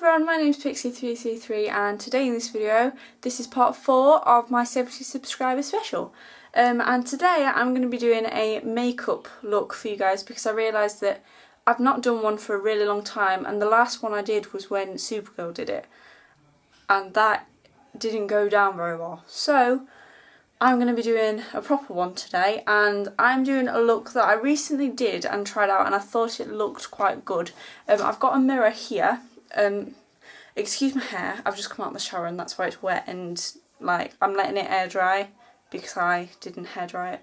everyone, my name is Pixie333 and today in this video, this is part 4 of my 70 subscriber special. And today I'm going to be doing a makeup look for you guys because I realised that I've not done one for a really long time, and the last one I did was when Supergirl did it and that didn't go down very well. So I'm going to be doing a proper one today, and I'm doing a look that I recently did and tried out and I thought it looked quite good. I've got a mirror here. Excuse my hair, I've just come out of the shower and that's why it's wet, and like I'm letting it air dry because I didn't hair dry it,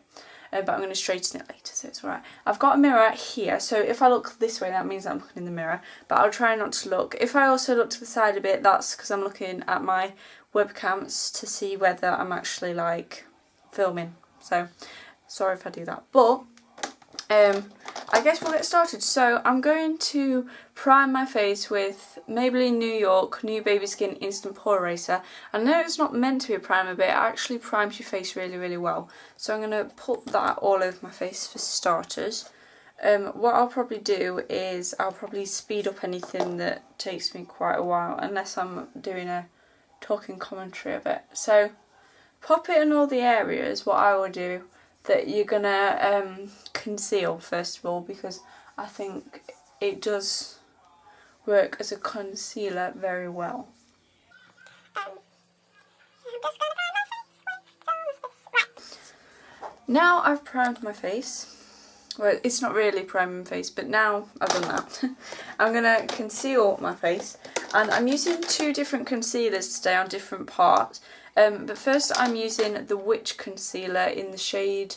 but I'm going to straighten it later so it's alright. I've got a mirror here, so if I look this way that means I'm looking in the mirror, but I'll try not to look. If I also look to the side a bit, that's because I'm looking at my webcams to see whether I'm actually like filming, so sorry if I do that, but I guess we'll get started. So I'm going to prime my face with Maybelline New York New Baby Skin Instant Pore Eraser. I know it's not meant to be a primer, but it actually primes your face really well, so I'm going to put that all over my face for starters. What I'll probably do is I'll probably speed up anything that takes me quite a while, unless I'm doing a talking commentary of it. So pop it in all the areas. What I will do that you're gonna conceal first of all, because I think it does work as a concealer very well. Now I've primed my face. Well, it's not really priming my face, but now I've done that. I'm gonna conceal my face, and I'm using two different concealers today on different parts. But first I'm using the Witch Concealer in the shade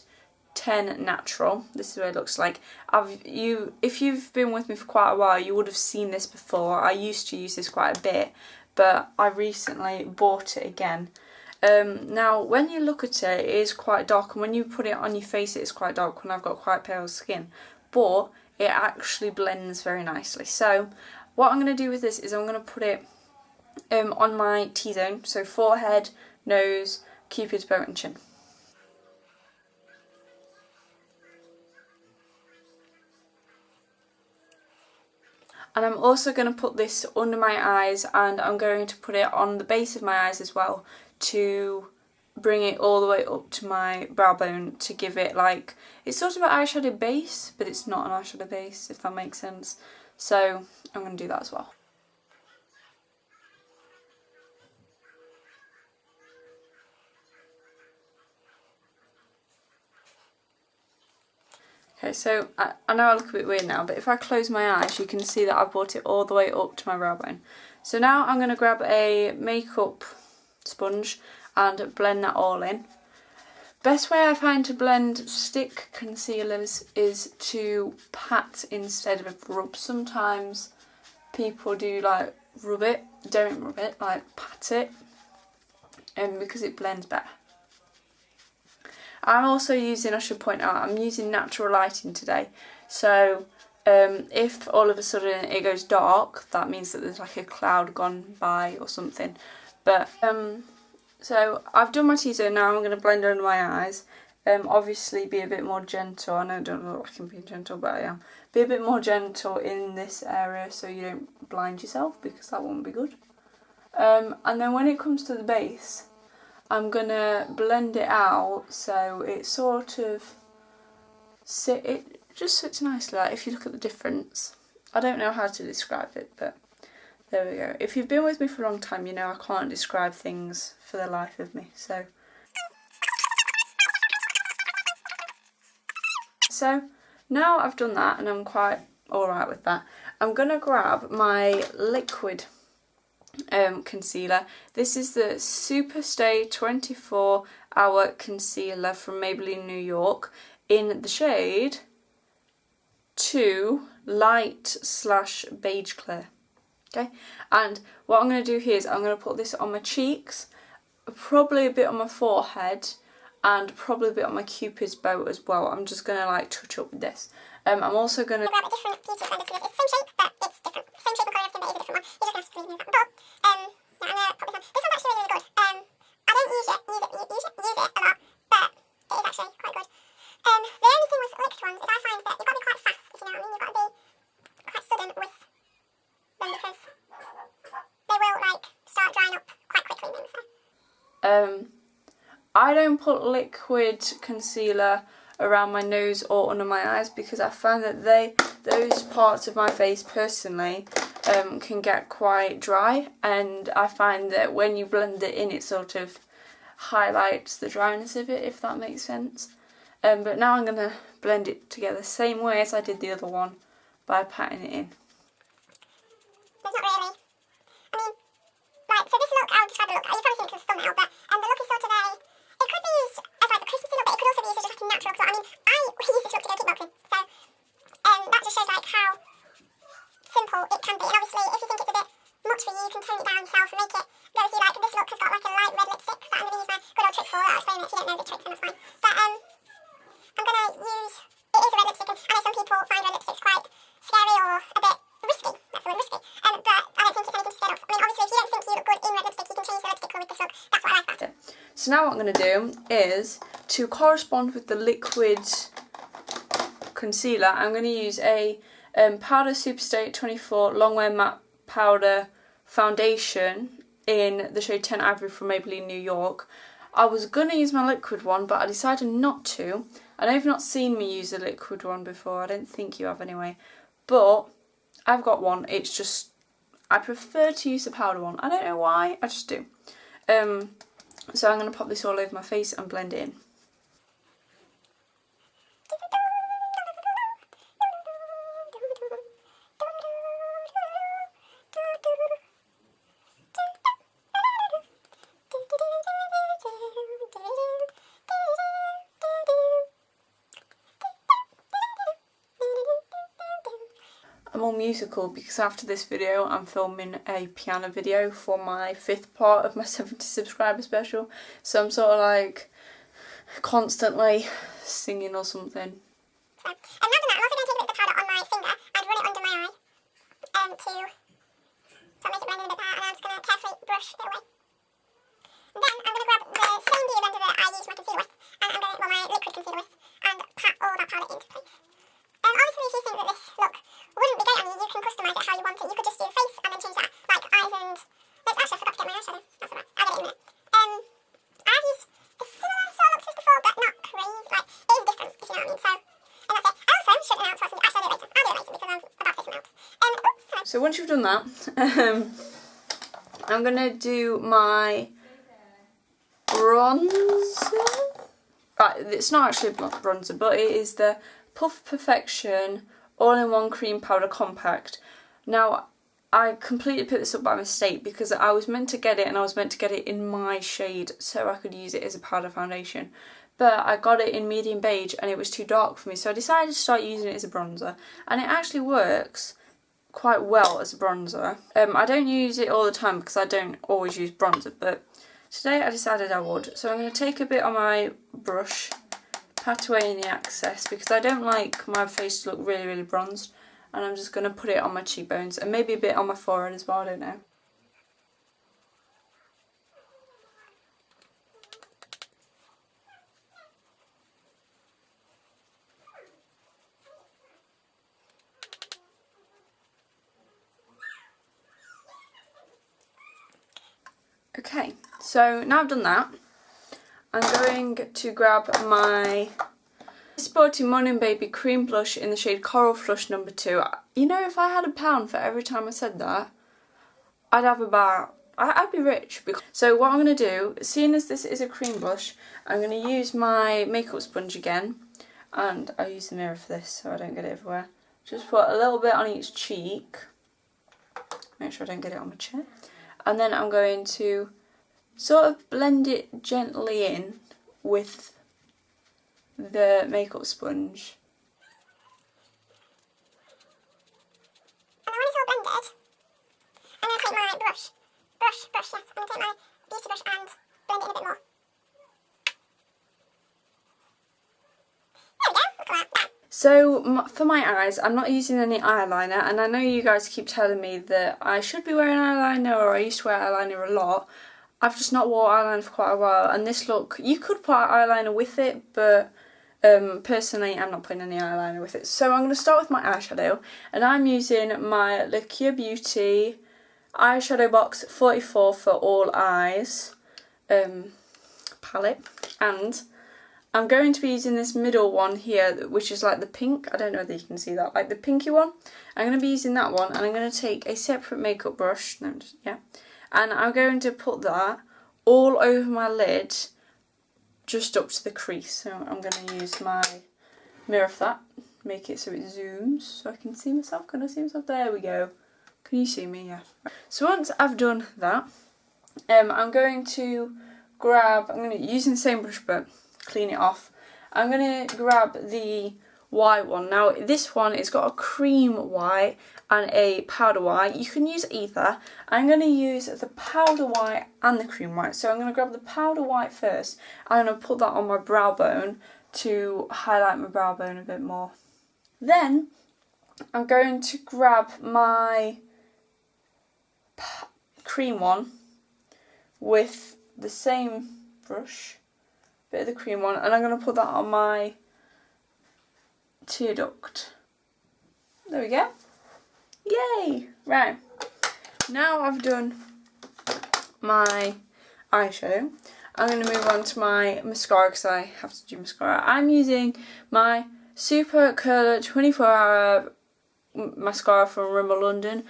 10 Natural. This is what it looks like. If you've been with me for quite a while, you would have seen this before. I used to use this quite a bit, but I recently bought it again. Now when you look at it, it is quite dark, and when you put it on your face it is quite dark when I've got quite pale skin, but it actually blends very nicely. So what I'm going to do with this is I'm going to put it on my T-zone, so forehead, nose, cupid's bow and chin. And I'm also going to put this under my eyes, and I'm going to put it on the base of my eyes as well to bring it all the way up to my brow bone to give it like, it's sort of an eyeshadow base, but it's not an eyeshadow base, if that makes sense. So I'm going to do that as well. Okay, so I know I look a bit weird now, but if I close my eyes you can see that I've brought it all the way up to my brow bone. So now I'm going to grab a makeup sponge and blend that all in. Best way I find to blend stick concealers is to pat instead of rub. Sometimes people do like rub it, don't rub it, like pat it, because it blends better. I'm also using, I should point out, I'm using natural lighting today, so if all of a sudden it goes dark, that means that there's like a cloud gone by or something. But so I've done my T-zone. Now I'm going to blend under my eyes. Obviously be a bit more gentle. I know I don't look like I'm being gentle, but I am. Be a bit more gentle in this area so you don't blind yourself, because that won't be good. And then when it comes to the base, I'm going to blend it out so it sort of it just sits nicely. Like if you look at the difference, I don't know how to describe it, but there we go. If you've been with me for a long time, you know I can't describe things for the life of me. So now I've done that and I'm quite alright with that, I'm going to grab my liquid concealer. This is the Superstay 24 Hour Concealer from Maybelline New York in the shade 2 Light / Beige Clear. Okay, and what I'm going to do here is I'm going to put this on my cheeks, probably a bit on my forehead, and probably a bit on my cupid's bow as well. I'm just going to like touch up with this. I'm also going to grab a different beauty blender because it's the same shape but it's different. Same shape and colour everything, but it's a different one. You just have to clean that. But yeah, I'm going to put this on. This one's actually really good. I don't use it a lot, but it is actually quite good. The only thing with liquid ones is I find that you've got to be quite fast, if you know what I mean. You've got to be quite sudden with them because I don't put liquid concealer around my nose or under my eyes because I find that those parts of my face personally can get quite dry, and I find that when you blend it in, it sort of highlights the dryness of it, if that makes sense. But now I'm going to blend it together same way as I did the other one by patting it in. There's not really. I mean, right, so this look, I'll describe the look. You've probably seen it because of the thumbnail, but the look is sort of it could be used as like a Christmassy look, but it could also be used as just like a natural look. I mean, I use this look to go kickboxing, so that just shows like how simple it can be. And obviously, if you think it's a bit much for you, you can tone it down yourself and make it go with you. Like, this look has got like a light red lipstick that I'm going to use my good old trick for. I'll explain it if you don't know the trick, then that's fine. But I'm going to use, it is a red lipstick, and I know some people find red lipsticks quite scary or a bit risky. That's the word, risky. But I don't think it's anything to scare off. I mean, obviously, if you don't think you look good in red lipstick, you can change the lipstick colour with this look. That's what I like about it. So now what I'm going to do is, to correspond with the liquid concealer, I'm going to use a Powder Superstay 24 Longwear Matte Powder Foundation in the shade 10 Ivory from Maybelline New York. I was going to use my liquid one, but I decided not to. I know you've not seen me use a liquid one before, I don't think you have anyway, but I've got one. It's just, I prefer to use the powder one. I don't know why, I just do. So I'm going to pop this all over my face and blend it in. I'm all musical because after this video I'm filming a piano video for my 5th part of my 70 subscriber special, so I'm sort of like constantly singing or something. So, now that, I'm also going to take a bit of the powder on my finger and run it under my eye to sort of make it blend in a bit better, and I'm just going to carefully brush it away. And then I'm going to grab the same beauty blender that I used my concealer with, and I'm going to, well, my liquid concealer with, and pat all that powder into place. Obviously, if you think that this look wouldn't be great on you, you can customise it how you want it. You could just do a face and then change that, like eyes and... Actually, I forgot to get my eyeshadow. That's alright, I'll get it in a minute. I've used a similar sort of look to this before, but not crazy. Like, it is different, if you know what I mean. So, and that's it. I also should announce what's in the eyeshadow later. I'll do it later because I'm about to take them out. So once you've done that, I'm going to do my bronzer. Right, it's not actually a bronzer, but it is the Puff Perfection All-in-One Cream Powder Compact. Now, I completely put this up by mistake because I was meant to get it, and I was meant to get it in my shade so I could use it as a powder foundation. But I got it in medium beige and it was too dark for me, so I decided to start using it as a bronzer. And it actually works quite well as a bronzer. I don't use it all the time because I don't always use bronzer, but today I decided I would. So I'm going to take a bit on my brush, pat away in the excess because I don't like my face to look really, really bronzed, and I'm just going to put it on my cheekbones and maybe a bit on my forehead as well, I don't know. Okay, so now I've done that, I'm going to grab my Sporty Morning Baby Cream Blush in the shade Coral Flush No. 2. You know, if I had £1 for every time I said that, I'd be rich. So what I'm going to do, seeing as this is a cream blush, I'm going to use my makeup sponge again, and I'll use the mirror for this so I don't get it everywhere. Just put a little bit on each cheek, make sure I don't get it on my chin, and then I'm going to sort of blend it gently in with the makeup sponge. And when it's all blended, I'm going to take my brush, yes, I'm going to take my beauty brush and blend it in a bit more. There we go, look at that. So for my eyes, I'm not using any eyeliner, and I know you guys keep telling me that I should be wearing eyeliner, or I used to wear eyeliner a lot. I've just not worn eyeliner for quite a while, and this look, you could put eyeliner with it, but personally I'm not putting any eyeliner with it. So I'm going to start with my eyeshadow, and I'm using my Lakia Beauty eyeshadow box 44 for all eyes. palette, and I'm going to be using this middle one here, which is like the pink. I don't know whether you can see that, like the pinky one. I'm going to be using that one, and I'm going to take a separate makeup brush, and I'm going to put that all over my lid, just up to the crease. So I'm going to use my mirror for that, make it so it zooms, so I can see myself. Can I see myself? There we go. Can you see me? Yeah. So once I've done that, I'm going to using the same brush but clean it off. I'm going to grab the white one. Now this one, it's got a cream white and a powder white. You can use either. I'm going to use the powder white and the cream white. So I'm going to grab the powder white first, and I'm going to put that on my brow bone to highlight my brow bone a bit more. Then I'm going to grab my cream one with the same brush, bit of the cream one, and I'm going to put that on my tear duct. There we go. Yay! Right, now I've done my eyeshadow, I'm going to move on to my mascara because I have to do mascara. I'm using my Super Curler 24-hour mascara from Rimmel London.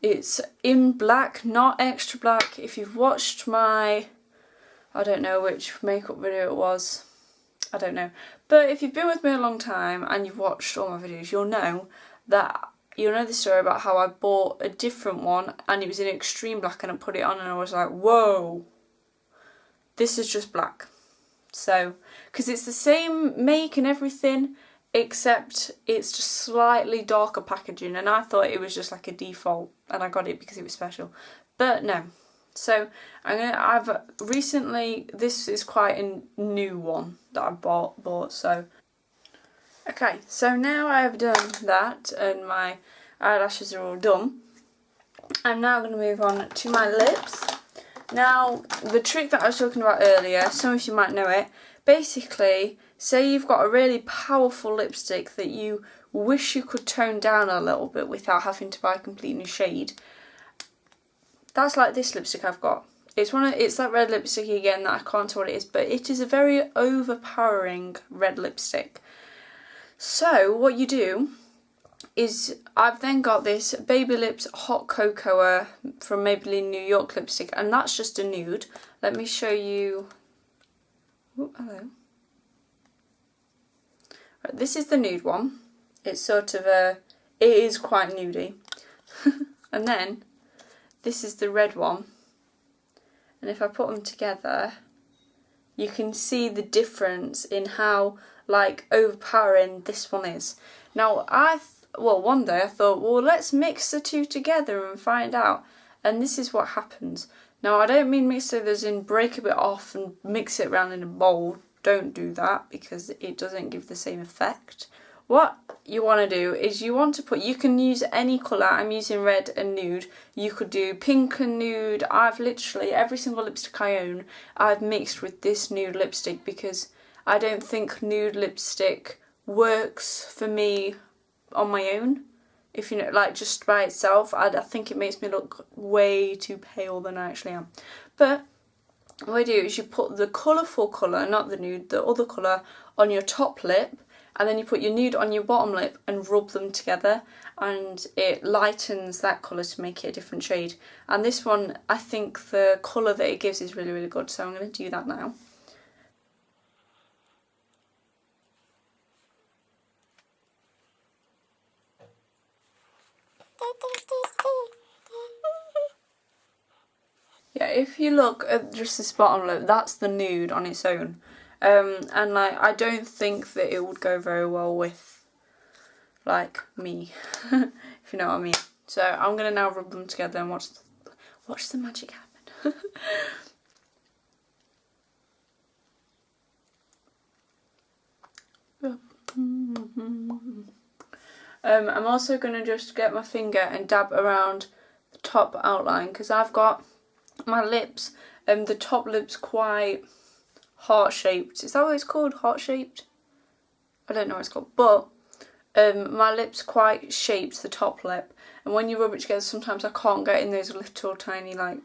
It's in black, not extra black. If you've watched my, I don't know which makeup video it was, I don't know. But if you've been with me a long time and you've watched all my videos, you'll know the story about how I bought a different one and it was in extreme black and I put it on and I was like, whoa, this is just black. So, because it's the same make and everything, except it's just slightly darker packaging, and I thought it was just like a default and I got it because it was special, but no. So I've recently, this is quite a new one that I bought. So okay, so now I have done that and my eyelashes are all done. I'm now going to move on to my lips. Now, the trick that I was talking about earlier, some of you might know it. Basically, say you've got a really powerful lipstick that you wish you could tone down a little bit without having to buy a complete new shade. That's like this lipstick I've got. It's that red lipstick again that I can't tell what it is, but it is a very overpowering red lipstick. So what you do is, I've then got this Baby Lips Hot Cocoa from Maybelline New York lipstick, and that's just a nude. Let me show you. Ooh, hello. Right, this is the nude one. It's sort of it is quite nudie. And then this is the red one. And if I put them together, you can see the difference in how like overpowering this one is. Now one day I thought, well, let's mix the two together and find out. And this is what happens. Now, I don't mean mix it as in break a bit off and mix it around in a bowl. Don't do that because it doesn't give the same effect. What you want to do is you can use any colour. I'm using red and nude. You could do pink and nude. I've literally, every single lipstick I own, I've mixed with this nude lipstick because I don't think nude lipstick works for me on my own. If you know, like just by itself, I think it makes me look way too pale than I actually am. But what you do is you put the colourful colour, not the nude, the other colour, on your top lip, and then you put your nude on your bottom lip and rub them together, and it lightens that colour to make it a different shade. And this one, I think the colour that it gives is really, really good, so I'm going to do that now. Yeah, if you look at just this bottom lip, that's the nude on its own. And like, I don't think that it would go very well with like me, if you know what I mean. So I'm gonna now rub them together and watch the magic happen. I'm also gonna just get my finger and dab around the top outline because I've got my lips, the top lip's quite heart-shaped. Is that what it's called? Heart-shaped? I don't know what it's called. But my lip's quite shaped, the top lip. And when you rub it together, sometimes I can't get in those little tiny like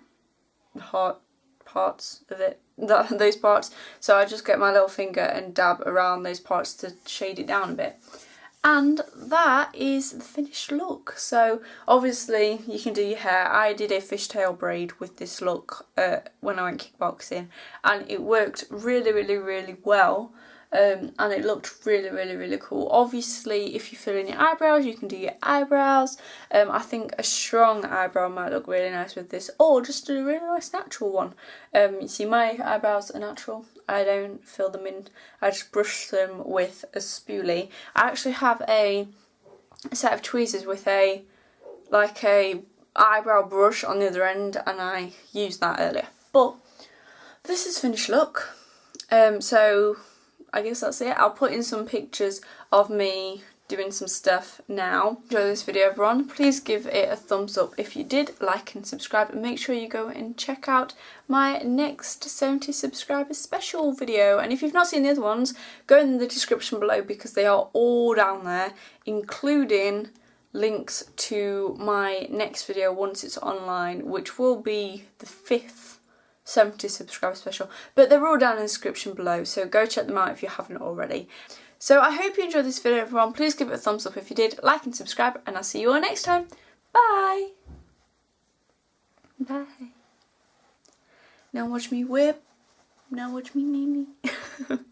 heart parts of it, those parts. So I just get my little finger and dab around those parts to shade it down a bit. And that is the finished look. So obviously you can do your hair. I did a fishtail braid with this look when I went kickboxing, and it worked really, really, really well. And it looked really, really, really cool. Obviously, if you fill in your eyebrows, you can do your eyebrows. I think a strong eyebrow might look really nice with this, or just a really nice natural one. You see, my eyebrows are natural. I don't fill them in. I just brush them with a spoolie. I actually have a set of tweezers with a eyebrow brush on the other end, and I used that earlier. But this is finished look. So I guess that's it. I'll put in some pictures of me doing some stuff now. Enjoy this video, everyone. Please give it a thumbs up if you did, like and subscribe, and make sure you go and check out my next 70 subscribers special video. And if you've not seen the other ones, go in the description below because they are all down there, including links to my next video once it's online, which will be the 5th 70 subscriber special, but they're all down in the description below, so go check them out if you haven't already. So I hope you enjoyed this video, everyone. Please give it a thumbs up if you did, like and subscribe, and I'll see you all next time. Bye! Bye. Now watch me whip, now watch me knee.